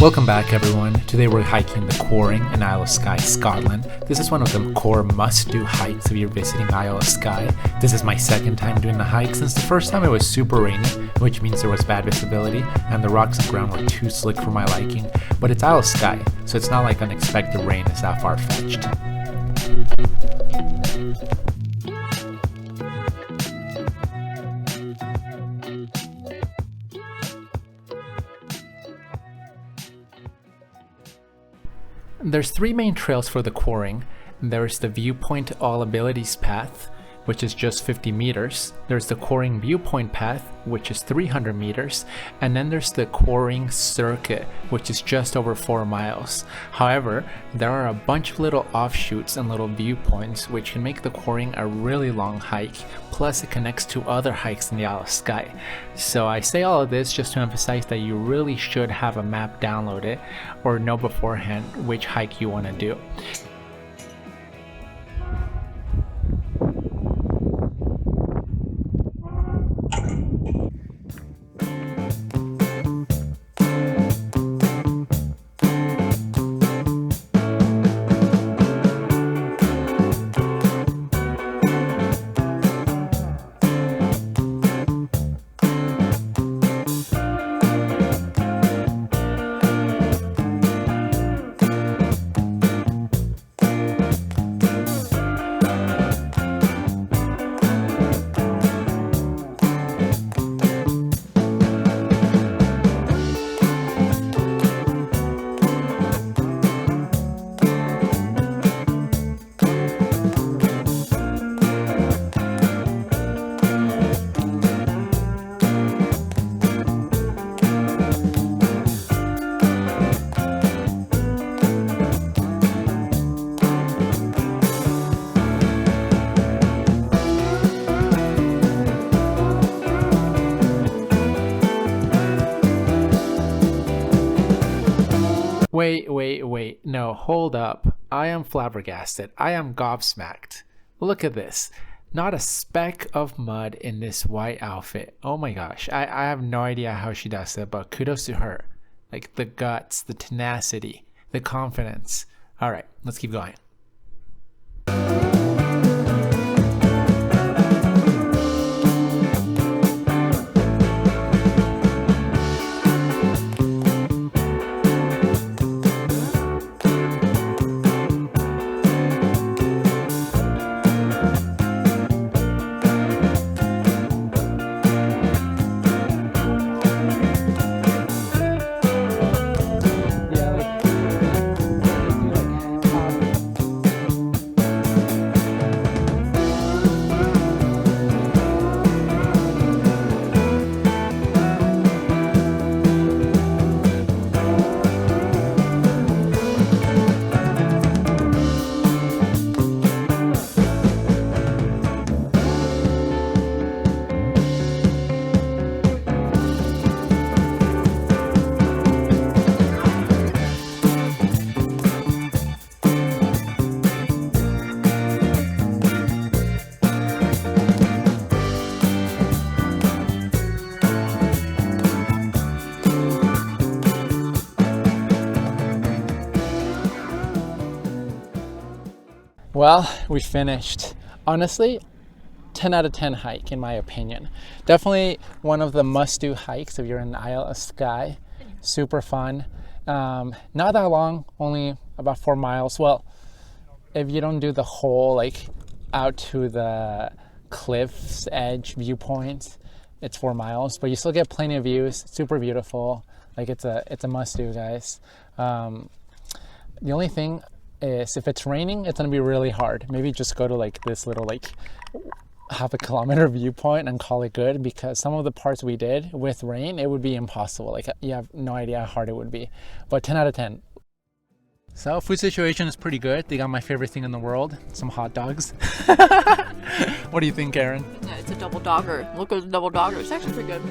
Welcome back everyone. Today we're hiking the Quiraing in Isle of Skye, Scotland. This is one of the core must-do hikes if you're visiting Isle of Skye. This is my second time doing the hike since the first time it was super rainy, which means there was bad visibility and the rocks and ground were too slick for my liking. But it's Isle of Skye, so it's not like unexpected rain is that far-fetched. There's three main trails for the Quiraing. There's the Viewpoint All Abilities path, which is just 50 meters. There's the Quiraing Viewpoint path, which is 300 meters. And then there's the Quiraing Circuit, which is just over 4 miles. However, there are a bunch of little offshoots and little viewpoints which can make the Quiraing a really long hike. Plus it connects to other hikes in the Isle of Skye. So I say all of this just to emphasize that you really should have a map downloaded or know beforehand which hike you want to do. Wait, no, hold up. I am flabbergasted. I am gobsmacked. Look at this. Not a speck of mud in this white outfit. Oh my gosh, I have no idea how she does it, but kudos to her. Like the guts, the tenacity, the confidence. Alright, let's keep going. Well, we finished. Honestly, 10 out of 10 hike in my opinion. Definitely one of the must-do hikes if you're in the Isle of Skye. Super fun. Not that long, only about 4 miles. Well, if you don't do the whole like out to the cliff's edge viewpoint, it's 4 miles, but you still get plenty of views. Super beautiful. Like it's a must-do, guys. The only thing is if it's raining, it's gonna be really hard. Maybe just go to like this little like half a kilometer viewpoint and call it good, because some of the parts we did with rain, it would be impossible. Like you have no idea how hard it would be. But 10 out of 10. So food situation is pretty good. They got my favorite thing in the world, some hot dogs. What do you think, Karen? Yeah, it's a double dogger. Look at the double dogger. It's actually pretty good.